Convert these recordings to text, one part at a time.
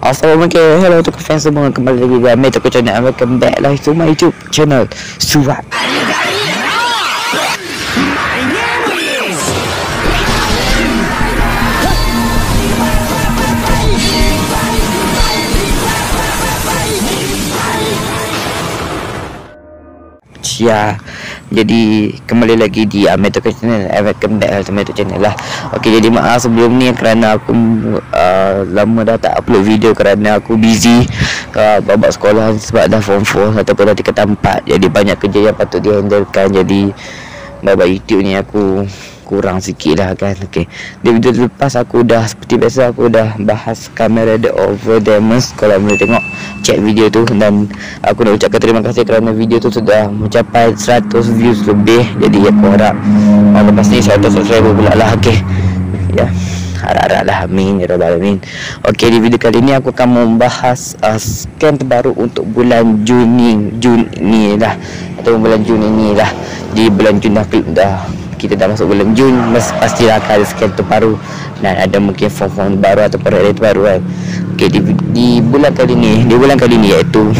Assalamualaikum, hello to fans semua, kembali lagi dengan Meta Channel. Welcome back lah to my YouTube channel Surat. Ya, jadi kembali lagi di Meta Channel. Welcome back to Meta Channel lah. Okey, jadi maaf sebelum ni kerana aku lama dah tak upload video kerana aku busy babak sekolah sebab dah form 4 ataupun dah tingkat 4. Jadi banyak kerja yang patut dihandlekan. Jadi babak YouTube ni aku kurang sikit lah kan. Okey, di video lepas aku dah seperti biasa aku dah bahas kamera the over Demons. Kalau boleh tengok, check video tu. Dan aku nak ucapkan terima kasih kerana video tu sudah mencapai 100 views lebih. Jadi aku harap lepas ni 100 subscriber pula lah. Okey, ya, harap-harap lah, amin ya rabbal alamin. Okey, di video kali ni aku akan membahas scan terbaru untuk bulan Jun ni lah, atau bulan Jun ini lah. Di bulan Jun dah kita dah masuk bulan Jun, pastilah akan ada scan terbaru dan ada mungkin form baru ataupun rate baru kan. Okey, di bulan kali ni iaitu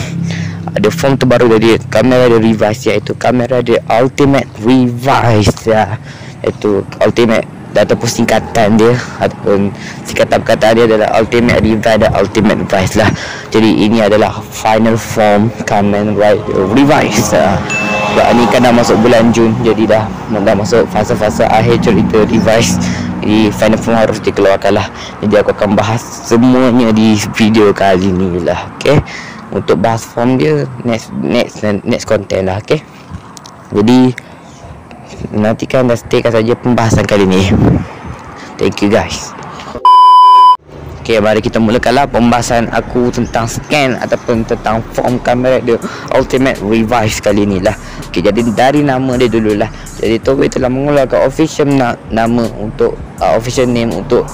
ada form terbaru dari kamera the Revice, iaitu kamera the Ultimate Revice ya. Iaitu Ultimate ataupun singkatan dia ataupun singkatan perkataan dia adalah Ultimate Revice dan Ultimate Revice lah. Jadi ini adalah final form kamera Revice. Sebab ni kan dah masuk bulan Jun, jadi dah masuk fasa-fasa akhir cerita Revice. Jadi final form harus dikeluarkan lah. Jadi aku akan bahas semuanya di video kali ni lah. Okay, untuk bahas form dia next content lah. Okay, jadi nantikan dan staykan saja pembahasan kali ni. Thank you guys. Okay, mari kita mulakanlah pembahasan aku tentang scan ataupun tentang form kamera the Ultimate Revice kali ni lah. Okay, jadi dari nama dia dululah. Jadi Tobii telah mengeluarkan official nama untuk official name untuk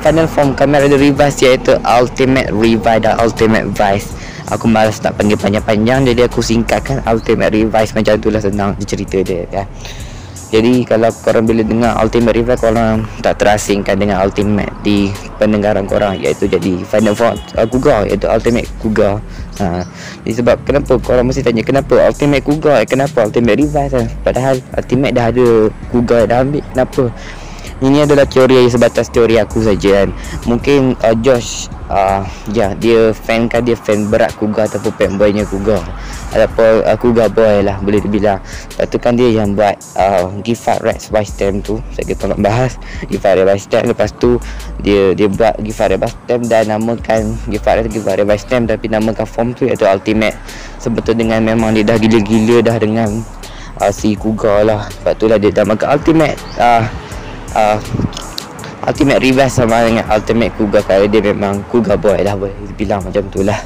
final form kamera the Revice, iaitu Ultimate Revice dan Ultimate Vice. Aku malas nak panggil panjang-panjang, jadi aku singkatkan Ultimate Revice. Macam itulah senang cerita dia kan. Jadi kalau korang bila dengar Ultimate Revice, korang tak terasingkan dengan Ultimate di pendengaran korang, iaitu jadi final form Kuga, iaitu Ultimate Kuga. Jadi sebab kenapa korang mesti tanya kenapa Ultimate Kuga, kenapa Ultimate Revice kan? Padahal Ultimate dah ada, Kuga dah ambil. Kenapa? Ini adalah teori, sebatas teori aku saja kan. Mungkin Josh dia fan berat Kuga ataupun fanboynya Kuga ataupun Kuga boy lah boleh dibilang. Lepas tu kan dia yang buat Giffard Rex by Stem tu, saya kita nak bahas Giffard Rex by Stem. Lepas tu dia buat Giffard Rex by Stem dan namakan Giffard Rex by Stem, tapi namakan form tu iaitu Ultimate. Sebetul dengan memang dia dah gila-gila dah dengan si Kuga lah. Lepas tu lah dia namakan Ultimate Ultimate Revice sama dengan Ultimate Kuga, kerana dia memang Kuga boy lah, boleh dibilang macam tu lah.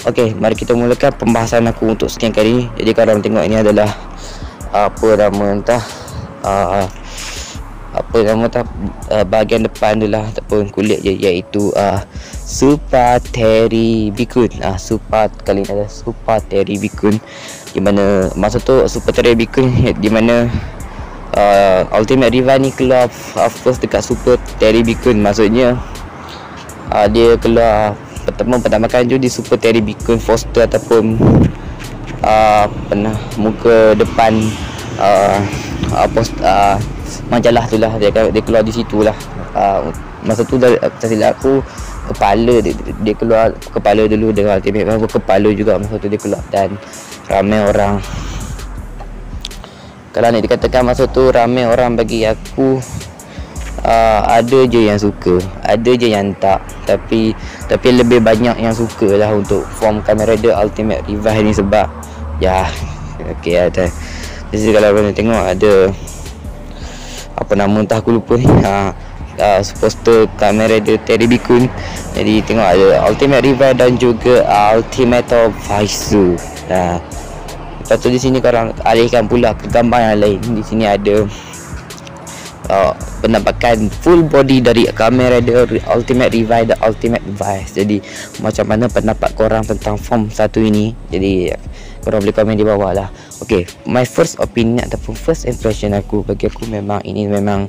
Okey, mari kita mulakan pembahasan aku untuk scan kali ni. Jadi korang tengok ini adalah bahagian depan tu lah ataupun kulit je, iaitu Super Terry Bikun. Super kali ni adalah Super Terry Bikun, di mana masa tu Super Terry Bikun di mana Ultimate Revice ni keluar first dekat Super Terry Bikun. Maksudnya dia keluar pertama kali tu di Super Terry Bikun Foster ataupun muka depan majalah tu lah. Dia keluar di situ lah. Masa tu dah tak silap aku, kepala dia keluar, kepala dulu dengan Ultimate Revice, kepala juga masa tu dia keluar. Dan ramai orang, kalau nak dikatakan masa tu ramai orang, bagi aku ada je yang suka, ada je yang tak, tapi lebih banyak yang suka lah untuk form kamera the Ultimate Revice ni. Sebab ya, okey ada. Jadi kalau korang tengok ada apa nama entah aku lupa ni, poster kamera the Terry Bikun. Jadi tengok ada Ultimate Revice dan juga Ultimate Vice. Lepas tu di sini korang alihkan pula ke gambar yang lain. Di sini ada penampakan full body dari kamera the Ultimate Revice dan Ultimate Vice. Jadi macam mana pendapat korang tentang form satu ini? Jadi korang boleh komen di bawah lah. Okay, my first opinion ataupun first impression aku, bagi aku memang ini memang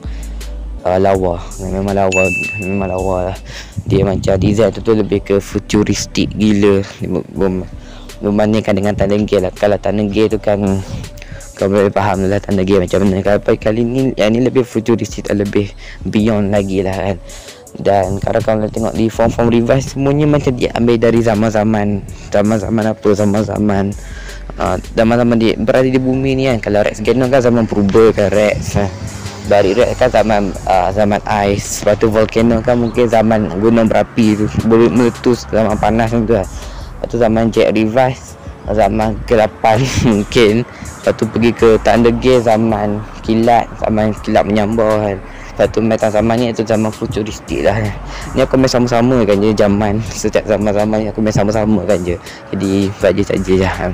lawa. Memang lawa lah. Dia macam design tu lebih ke futuristik gila berbandingkan dengan Thunder Gear lah. Kalau Thunder Gear tu kan kau boleh faham lah Thunder Gear macam mana. Kalau kali ni yang ni lebih futuristik, lebih beyond lagi lah kan. Dan kalau kau tengok di form-form revise, semuanya macam diambil dari zaman-zaman dia berada di bumi ni kan. Kalau Rex Genon kan zaman purba kan Rex. Dari Rex kan zaman ais. Lepas tu Volcano kan mungkin zaman gunung berapi tu, boleh meletus, zaman panas tu kan. Lepas tu zaman Jet Revise, zaman kegelapan mungkin. Lepas tu pergi ke Thunder Gear, zaman kilat menyambar kan. Lepas tu metal zaman ni itu zaman futuristik lah. Ni aku main sama-sama kan je zaman. Setiap zaman-zaman ni aku main sama-sama kan je. Jadi baca saja je kan.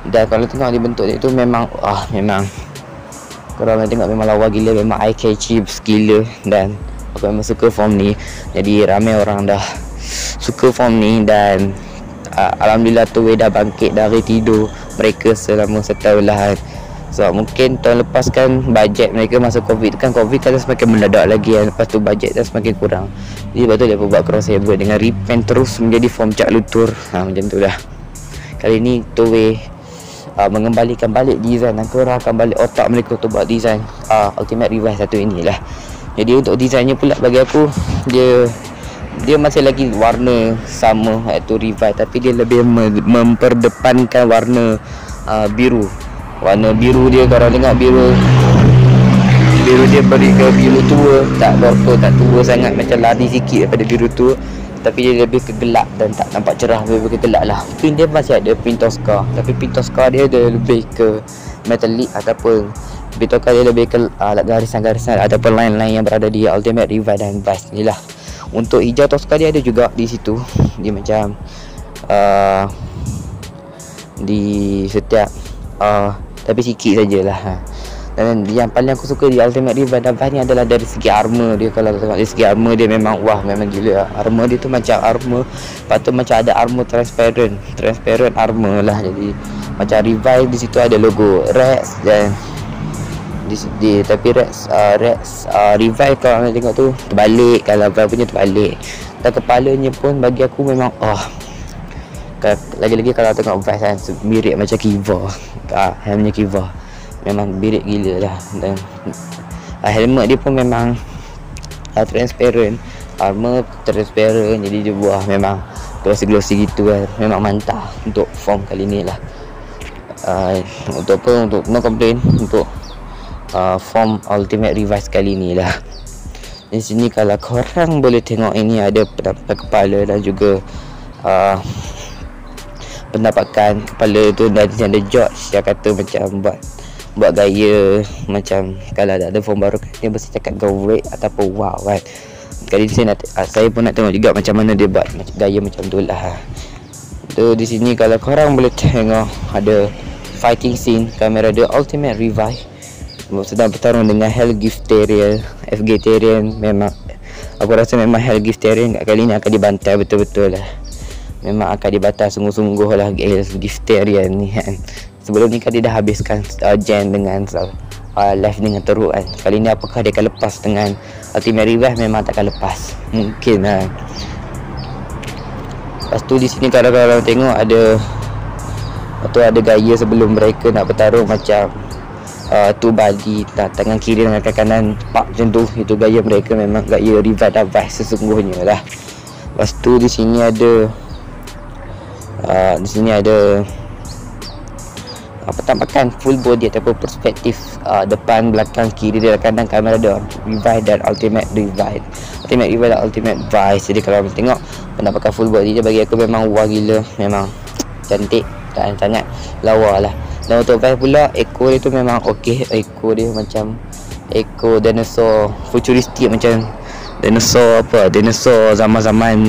Dan kalau tengok di bentuk dia tu memang korang tengok memang lawa gila, memang eye catchy gila. Dan aku memang suka form ni. Jadi ramai orang dah suka form ni. Dan alhamdulillah tu dah bangkit dari tidur mereka selama setahun lah kan. So mungkin tahun lepas kan bajet mereka masa Covid kan, Covid kan semakin meledak lagi kan. Lepas tu bajet dah semakin kurang. Jadi lepas tu dia buat crossover dengan repaint terus menjadi form Cak Luthor. Macam tu lah. Kali ni Toei mengembalikan balik design dan kerahkan balik otak mereka untuk buat design Ultimate Revise satu inilah. Jadi untuk desainnya pula bagi aku, dia masih lagi warna sama iaitu Revise, tapi dia lebih memperdepankan warna biru. Warna biru dia, kalau tengok biru dia beri ke biru tua, tak tua sangat, macam lari sikit daripada biru tua, tapi dia lebih ke gelap dan tak nampak cerah, lebih ke gelap lah. Print dia masih ada print Tosca, tapi print Tosca dia lebih ke metallic ataupun print Tosca dia lebih ke garisan-garisan ataupun line-line yang berada di Ultimate Revise dan Vice ni lah. Untuk hijau Tosca dia ada juga di situ, dia macam di setiap tapi sikit sajalah. Dan yang paling aku suka di Ultimate Revise dan Vice ni adalah dari segi armor dia. Kalau tengok dari segi armor dia memang memang gila lah. Armor dia tu macam armor, lepas tu macam ada armor transparent armor lah. Jadi macam Revise di situ ada logo Rex dan tapi Rex Revise kalau nak tengok tu terbalik, kalau Vice punya terbalik. Dan kepalanya pun bagi aku memang lagi-lagi kalau tengok Vice kan mirip macam Kiva. Helmnya Kiva memang birik gila lah. Dan helmet dia pun memang transparent, armor transparent, jadi dia buah memang glossy gitu kan. Memang mantap untuk form kali ni lah. Untuk no complain untuk form Ultimate Revise kali ni lah. Di sini kalau korang boleh tengok, ini ada penampakan kepala dan juga penampakan kepala tu dari ada George yang kata macam buat gaya macam kalau ada form baru kan dia mesti cakap great ataupun wow kan. Kali ni saya pun nak tengok juga macam mana dia buat macam gaya macam tu lah. Tu di sini kalau korang boleh tengok ada fighting scene kamera dia Ultimate Revise sedang bertarung dengan Hell Giftarian. Memang aku rasa memang Hell Giftarian kali ni akan dibantai betul-betul lah. Memang akan dibatal sungguh-sungguh lah Hell Giftarian ni kan. Sebelum ni kan dia dah habiskan gen dengan live dengan teruk kan. Kali ni apakah dia akan lepas dengan Ultimate Revise? Memang tak akan lepas, mungkin lah. Lepas tu di sini kalau korang tengok ada gaya sebelum mereka nak bertarung macam tu body tangan kiri dan tangan kanan pak macam tu. Itu gaya mereka, memang gaya Revise dan Vice sesungguhnya lah. Lepas tu di sini ada penampakan full body ataupun perspektif depan, belakang, kiri dan kanan kamera dia Revise dan Ultimate Revise dan Ultimate Vice. Jadi kalau tengok penampakan full body dia bagi aku memang wah gila, memang cantik dan sangat lawa lah. Dan untuk Vice pula, ekor dia tu memang okey. Ekor dia macam ekor dinosaur futuristik, macam dinosaur zaman-zaman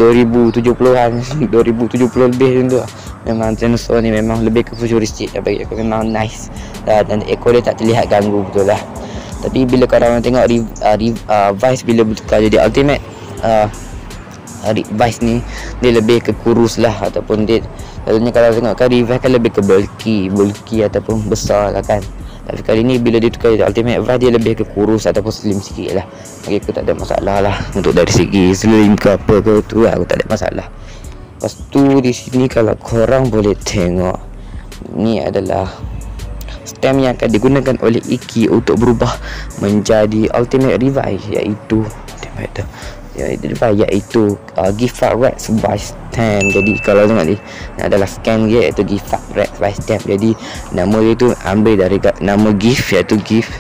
2070-an 2070 lebih macam tu. Memang dinosaur ni memang lebih ke futuristik dan bagi aku memang nice. Dan ekor dia tak terlihat ganggu betul lah. Tapi bila korang tengok Vice bila bertukar jadi Ultimate Vice ni, dia lebih ke kurus lah, ataupun dia selalunya kalau tengok kan Revise kan lebih ke bulky ataupun besar lah kan. Tapi kali ni bila dia tukar Ultimate Vice, dia lebih ke kurus ataupun slim sikit lah. Bagi aku tak ada masalah lah. Untuk dari segi slim ke apa ke tu, aku tak ada masalah. Lepas tu di sini kalau korang boleh tengok, ni adalah stem yang akan digunakan oleh Iki untuk berubah menjadi Ultimate Revive, iaitu Giffard Rex Vice Stem. Jadi kalau tengok ni adalah scan dia, iaitu Giffard Rex Vice Stem. Jadi nama dia tu ambil dari nama Gift, iaitu Gift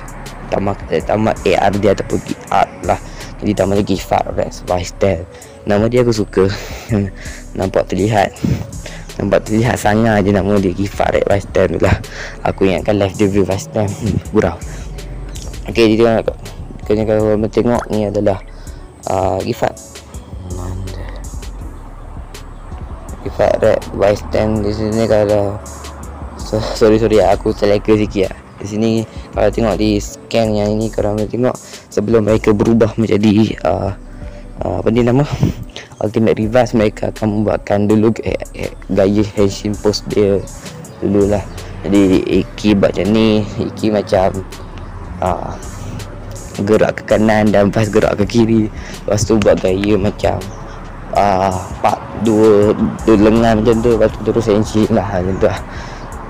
tamat AR dia ataupun art lah. Jadi nama dia Giffard Rex Vice Stem. Nama dia aku suka. Nampak terlihat sangat je nama dia, Giffard Rex Vice Stem tu lah. Aku ingatkan live review Vice Stem. Gurau. Okey, jadi kalau tengok ni adalah Giffard Rex Vice Stem. Di sini kalau sorry aku seleka sikit lah. Di sini kalau tengok di scan yang ini, korang boleh tengok sebelum mereka berubah menjadi apa ni nama Ultimate Revive, mereka akan membuatkan dulu gaya Henshin pose dia dulu lah. Jadi Iki buat macam ni, Iki macam gerak ke kanan dan Vice gerak ke kiri. Lepas tu buat gaya macam part dua lengan macam tu. Lepas tu terus Henshin lah macam tu lah.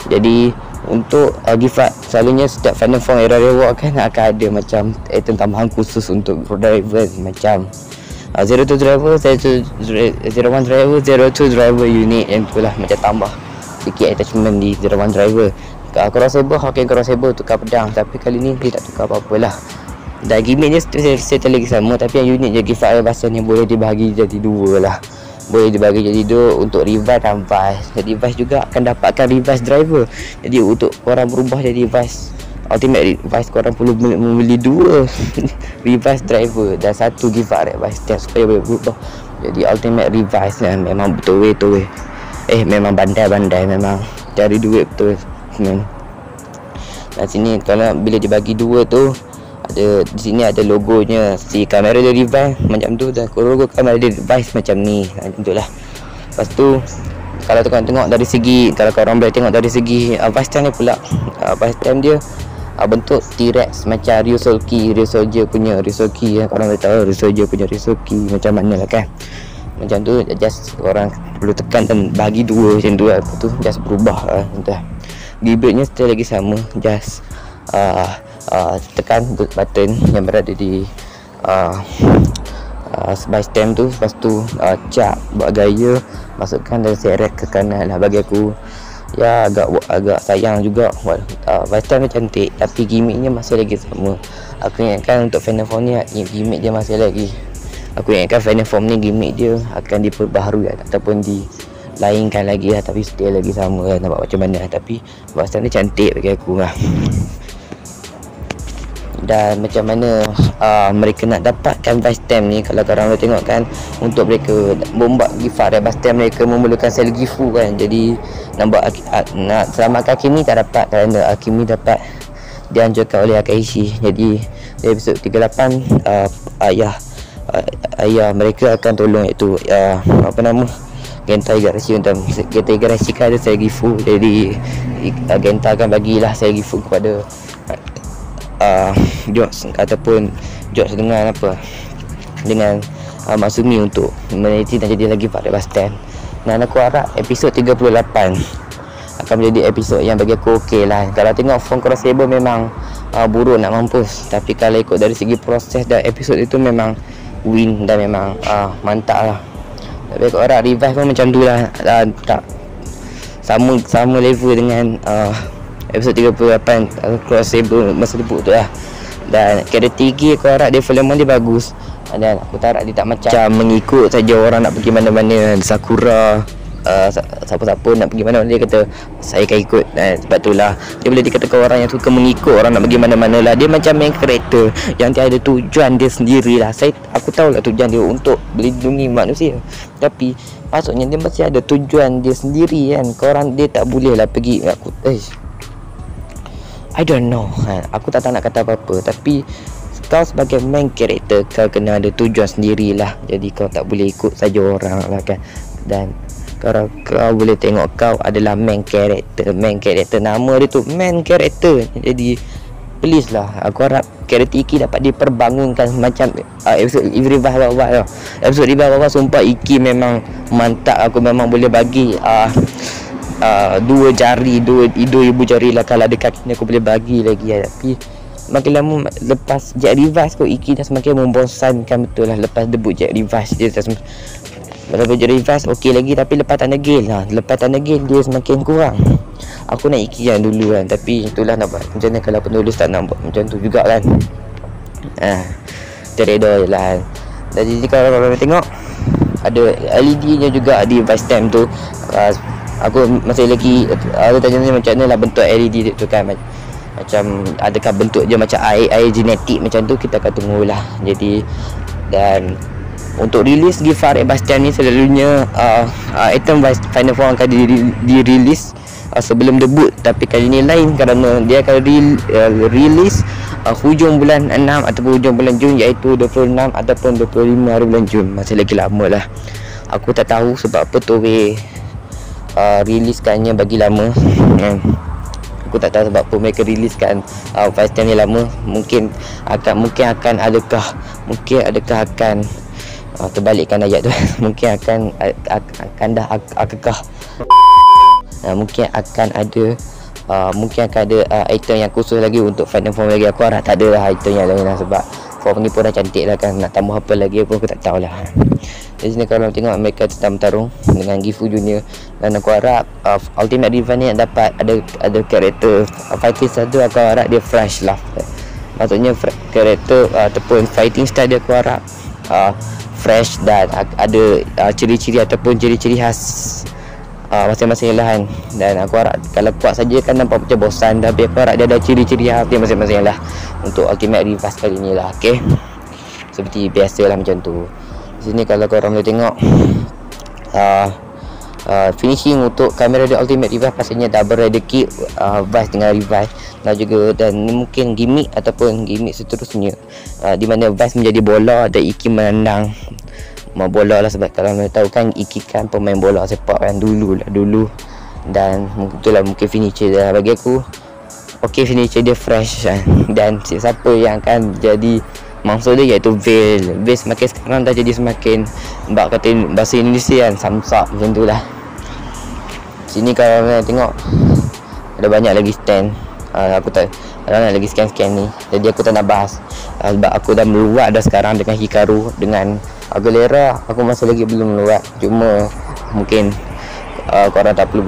Jadi untuk Giffard, selalunya setiap Final Form era reward kan akan ada macam tambahan khusus untuk driver, macam 02 driver, 01 driver, 02 driver unit, yang tu lah macam tambah sikit attachment di 01 driver. Crosshaber, Hawking Crosshaber tukar pedang, tapi kali ni dia tak tukar apa-apa lah. Dan gimmick dia settle lagi sama, tapi yang unik je Giffard Vice yang boleh dibahagi jadi dua lah. Boleh dibagi jadi dua untuk Revive dan Vice. Jadi Vice juga akan dapatkan Revive driver. Jadi untuk korang berubah jadi Vice Ultimate Vice, korang perlu membeli dua Revive driver dan satu Giffard Rex Vice Stem supaya boleh berubah jadi Ultimate Revive lah. Memang betul memang bandai, memang cari duit betul. Dan sini kalau bila dibagi dua tu, ada di sini ada logonya si kamera dia Revive macam tu, dan logo kamera dia Vice macam ni, macam tu lah. Lepas tu kalau tengok dari segi, kalau korang boleh tengok dari segi Vice Stem ni pula, Vice Stem dia bentuk T-Rex macam Ryusoulger punya Ryusoulki. Korang boleh tahu Ryusoulger punya Ryusoulki macam mana lah kan. Macam tu, just korang perlu tekan dan bagi dua macam tu lah. Lepas tu just berubah lah macam tu lah. Gimmicknya still lagi sama, just tekan button yang berada di Vice Stem tu. Lepas tu cap, buat gaya, masukkan dan seret ke kanan lah. Bagi aku ya agak sayang juga. Vice Stem ni cantik tapi gimmicknya masih lagi sama. Aku ingatkan untuk Final Form ni gimmick dia masih lagi, aku ingatkan Final Form ni gimmick dia akan diperbaharui ataupun dilainkan lagi lah, tapi still lagi sama lah, nampak macam mana. Tapi Vice Stem ni cantik bagi aku lah. Dan macam mana mereka nak dapatkan Vice Stem ni, kalau korang boleh tengok kan, untuk mereka membuat Giffard Vice Stem mereka memerlukan sel Gifu kan. Jadi nak selamatkan Akemi tak dapat, kerana Akemi dapat dihancurkan oleh Akaishi. Jadi di episod 38 ayah mereka akan tolong, iaitu apa nama Genta Igarashi. Untuk Genta Igarashi kan ada sel Gifu, jadi Genta akan bagilah sel Gifu kepada George ataupun George dengan Masumi untuk meneliti dan jadi lagi pada Vice Stem. Dan aku harap episod 38 akan menjadi episod yang bagi aku okey lah. Kalau tengok Form Crosshaber memang buruk nak mampus, tapi kalau ikut dari segi proses dan episod itu memang win dan memang mantap lah. Tapi aku harap Revive pun macam tu lah, tak sama level dengan episod 38 Crosshaber masa debut tu lah. Dan character Iggy aku harap development dia bagus, dan aku tak harap dia tak macam mengikut saja orang nak pergi mana-mana. Sakura siapa-siapa nak pergi mana-mana dia kata saya akan ikut. Sebab tu lah dia boleh dikatakan orang yang suka mengikut orang nak pergi mana-mana lah. Dia macam main karakter yang tiada tujuan dia sendiri lah. Aku tahu lah tujuan dia untuk melindungi manusia, tapi maksudnya dia masih ada tujuan dia sendiri kan. Korang dia tak boleh lah pergi I don't know, aku tak tahu nak kata apa-apa. Tapi kau sebagai main character, kau kena ada tujuan sendirilah. Jadi kau tak boleh ikut saja orang lah kan. Dan kalau kau boleh tengok, kau adalah main character. Nama dia tu main character. Jadi please lah, aku harap karakter Iki dapat diperbangunkan macam episode Revive bawah. Episode Revive bawah sumpah Iki memang mantap. Aku memang boleh bagi dua ibu jari lah. Kalau ada kaki ni aku boleh bagi lagi Tapi makin lama lepas Jack Revive kau, Iki dah semakin membosankan betul lah. Lepas debut Jack Revive dia dah lepas Jack Revive okey lagi, tapi lepas Tanah Gale dia semakin kurang. Aku nak Iki yang dulu kan, tapi itulah nak buat macam mana kalau penulis tak nak buat macam tu juga kan. Tereda je lah kan. Jadi kalau korang tengok ada LED nya juga di device time tu. Aku masih lagi ada tanya macam mana lah bentuk LED tu kan. Macam adakah bentuk dia macam air genetik macam tu, kita akan tunggulah. Jadi dan untuk rilis gift Farid Bastian ni selalunya item Final Form akan dirilis sebelum debut, tapi kali ni lain kerana dia akan rilis hujung bulan 6 ataupun hujung bulan Jun, iaitu 26 ataupun 25 hari bulan Jun. Masih lagi lama lah. Aku tak tahu sebab apa tu riliskannya bagi lama. Aku tak tahu sebab apa mereka riliskan Vice Time ni lama. Mungkin akan adakah akan terbalikkan ayat tu. Mungkin akan ada item yang khusus lagi untuk Final Form lagi. Aku harap tak ada lah item yang lain lah, sebab form ni pun dah cantik lah kan. Nak tambah apa lagi pun aku tak tahu lah. Di sini kalau tengok mereka sedang bertarung dengan Gifu Junior, dan aku harap Ultimate Revive ni dapat ada karakter fighting satu. Aku harap dia fresh lah, maksudnya karakter ataupun fighting style dia aku harap fresh dan ada ciri-ciri ataupun ciri-ciri khas masing-masing lah kan. Dan aku harap kalau kuat saja kan nampak macam bosan, tapi aku harap dia ada ciri-ciri khas dia masing-masing lah untuk Ultimate Revive kali ni lah. Okay, seperti biasa lah macam tu. Di sini kalau korang boleh tengok finishing untuk kamera dia Ultimate Revive, pastinya double rider kick Vice dengan Revive, dan ni mungkin gimmick ataupun gimmick seterusnya di mana Vice menjadi bola dan Iki menendang bola lah. Sebab kalau mereka tahu kan Iki kan pemain bola sepak kan dulu, dan itulah mungkin finisher dia bagi aku. Okay, finisher dia fresh kan. Dan siapa yang akan jadi mangsa dia iaitu Veil semakin sekarang dah jadi semakin bak kata bahasa Indonesia kan, samsak macam tu lah. Sini kalau nak tengok ada banyak lagi stand. Aku tak nak lagi scan ni, jadi aku tak nak bahas sebab aku dah meluat dah sekarang dengan Hikaru, dengan Aguilera aku masih lagi belum meluat. Cuma mungkin korang tak perlu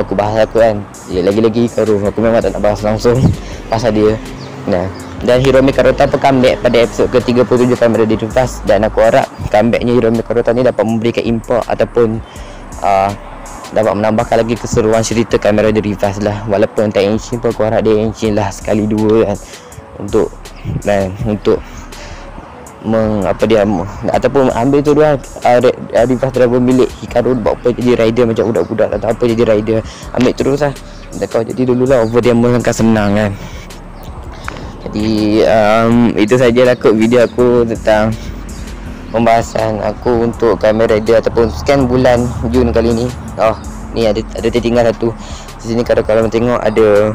aku bahas aku kan. Lagi-lagi Hikaru aku memang tak nak bahas langsung pasal dia. Dan Hiromi Karota pun comeback pada episod ke-37 kamera di Revive, dan aku harap comebacknya Hiromi Karota ni dapat memberikan impact ataupun dapat menambahkan lagi keseruan cerita kamera di Revive lah. Walaupun tak engine pun aku harap dia engine lah sekali dua kan, untuk ataupun ambil tu dua Revive driver milik Hikaru, buat apa jadi rider macam budak-budak, tak tahu apa jadi rider, ambil terus lah. Dan kau jadi dululah over dia akan senang kan. Jadi itu sajalah kot video aku tentang pembahasan aku untuk kamera dia ataupun scan bulan Jun kali ni. Ni ada tertinggal satu. Di sini kalau tengok ada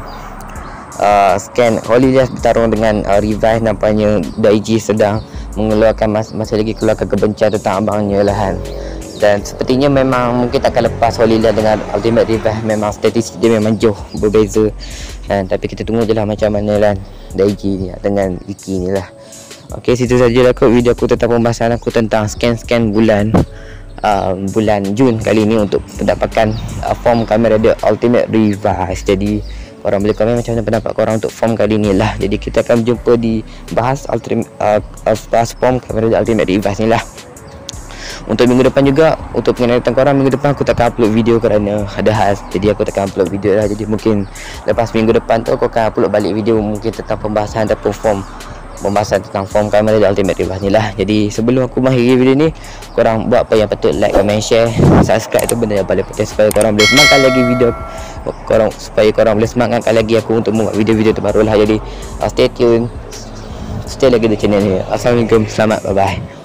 scan Holy Lias bertarung dengan Revive. Nampaknya Daiji sedang mengeluarkan masih lagi keluarkan kebencian tentang abangnya lah kan. Dan sepertinya memang mungkin takkan lepas Holy Lias dengan Ultimate Revive. Memang statistik dia memang jauh berbeza kan. Tapi kita tunggu je lah macam mana kan Daiji ni dengan Iki ni lah. Ok, situ sajalah kot video aku tentang pembahasan aku tentang scan bulan Jun kali ni untuk mendapatkan form kamera dia Ultimate Revive. Jadi korang boleh komen macam mana pendapat korang untuk form kali ni lah. Jadi kita akan jumpa di bahas form kamera dia Ultimate Revive ni lah. Untuk minggu depan juga, untuk pengenalan korang, minggu depan aku tak akan upload video kerana ada hal. Jadi aku tak akan upload video lah. Jadi mungkin lepas minggu depan tu aku akan upload balik video mungkin tentang pembahasan ataupun tentang form kamera di Ultimate Revive ni lah. Jadi sebelum aku mengakhiri video ni, korang buat apa yang patut, like, comment, share, subscribe tu benda yang paling penting supaya korang boleh semangat lagi video supaya korang boleh semangatkan lagi aku untuk membuat video-video terbaru lah. Jadi stay tune, stay lagi di channel ni. Assalamualaikum, selamat, bye bye.